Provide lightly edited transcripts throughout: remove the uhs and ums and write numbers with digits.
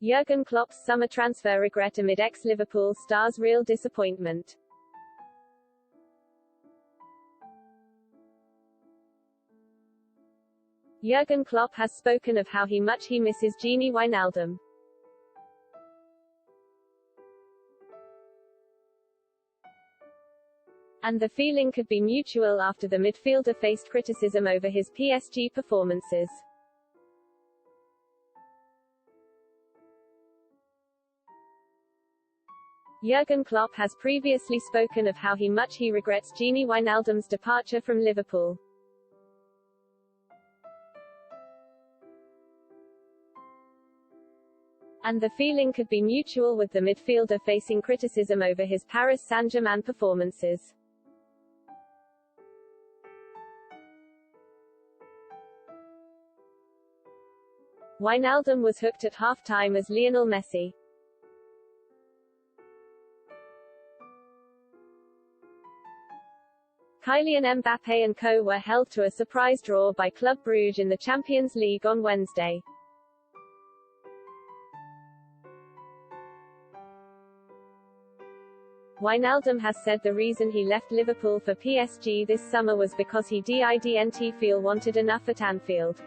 Jurgen Klopp's summer transfer regret amid ex-Liverpool star's real disappointment. Jurgen Klopp has spoken of how much he misses Gini Wijnaldum. And the feeling could be mutual after the midfielder faced criticism over his PSG performances. Jurgen Klopp has previously spoken of how much he regrets Gini Wijnaldum's departure from Liverpool. And the feeling could be mutual with the midfielder facing criticism over his Paris Saint-Germain performances. Wijnaldum was hooked at half-time as Lionel Messi. Kylian Mbappé and co. were held to a surprise draw by Club Brugge in the Champions League on Wednesday. Wijnaldum has said the reason he left Liverpool for PSG this summer was because he didn't feel wanted enough at Anfield.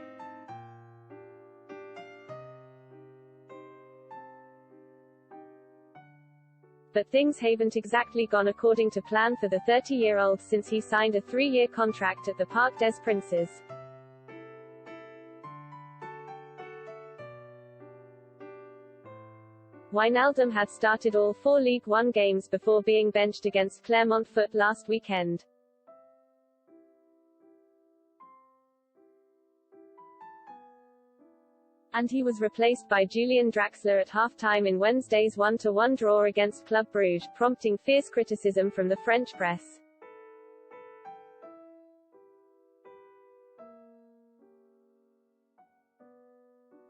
But things haven't exactly gone according to plan for the 30-year-old since he signed a 3-year contract at the Parc des Princes. Wijnaldum had started all 4 League One games before being benched against Clermont Foot last weekend. And he was replaced by Julian Draxler at half-time in Wednesday's 1-1 draw against Club Brugge, prompting fierce criticism from the French press.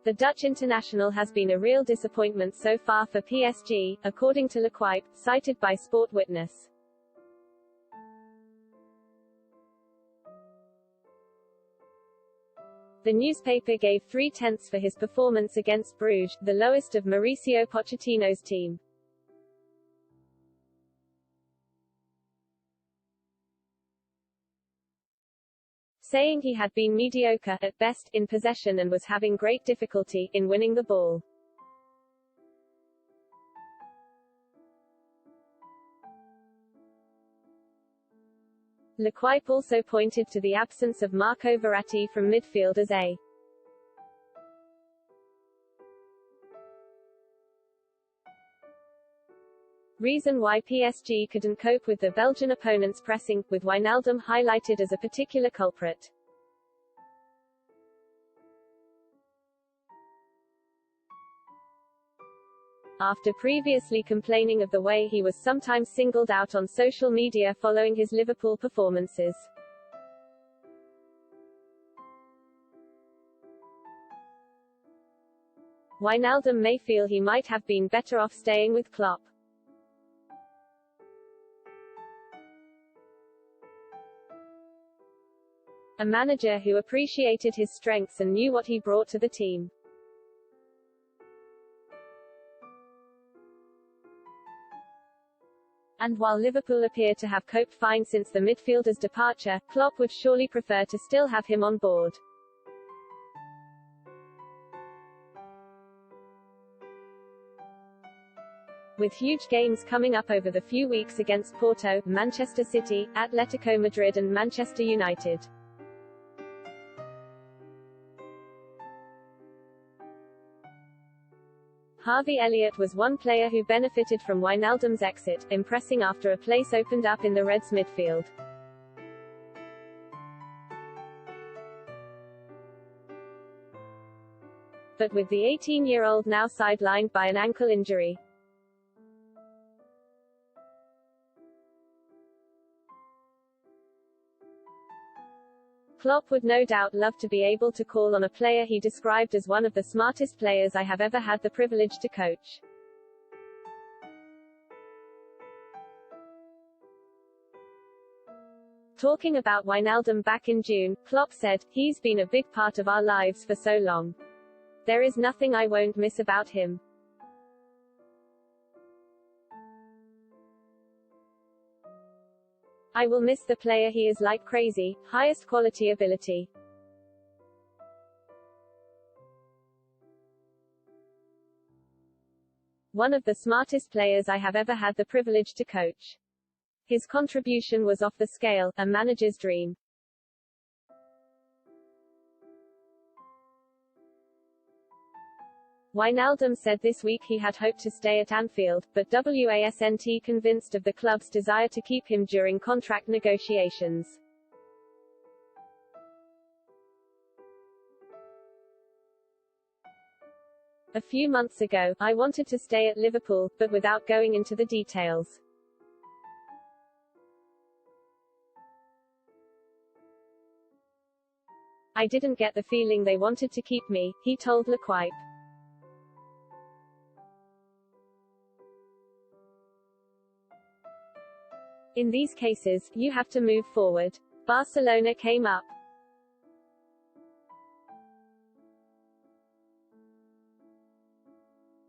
The Dutch international has been a real disappointment so far for PSG, according to L'Equipe, cited by Sport Witness. The newspaper gave 3/10 for his performance against Bruges, the lowest of Mauricio Pochettino's team. Saying he had been mediocre, at best, in possession and was having great difficulty in winning the ball. L'Equipe also pointed to the absence of Marco Verratti from midfield as a reason why PSG couldn't cope with the Belgian opponent's pressing, with Wijnaldum highlighted as a particular culprit. After previously complaining of the way he was sometimes singled out on social media following his Liverpool performances. Wijnaldum may feel he might have been better off staying with Klopp. A manager who appreciated his strengths and knew what he brought to the team. And while Liverpool appear to have coped fine since the midfielder's departure, Klopp would surely prefer to still have him on board. With huge games coming up over the few weeks against Porto, Manchester City, Atletico Madrid and Manchester United. Harvey Elliott was one player who benefited from Wijnaldum's exit, impressing after a place opened up in the Reds' midfield. But with the 18-year-old now sidelined by an ankle injury, Klopp would no doubt love to be able to call on a player he described as one of the smartest players I have ever had the privilege to coach. Talking about Wijnaldum back in June, Klopp said, "He's been a big part of our lives for so long. There is nothing I won't miss about him. I will miss the player. He is like crazy, highest quality ability. One of the smartest players I have ever had the privilege to coach. His contribution was off the scale, a manager's dream. Wijnaldum said this week he had hoped to stay at Anfield, but wasn't convinced of the club's desire to keep him during contract negotiations. A few months ago, I wanted to stay at Liverpool, but without going into the details. I didn't get the feeling they wanted to keep me, he told L'Equipe. In these cases, you have to move forward. Barcelona came up.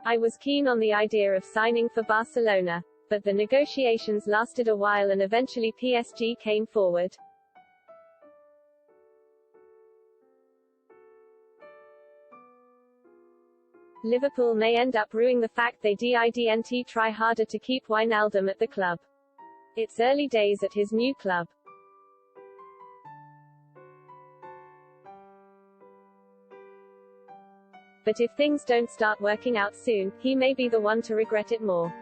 I was keen on the idea of signing for Barcelona. But the negotiations lasted a while and eventually PSG came forward. Liverpool may end up ruining the fact they didn't try harder to keep Wijnaldum at the club. It's early days at his new club. But if things don't start working out soon, he may be the one to regret it more.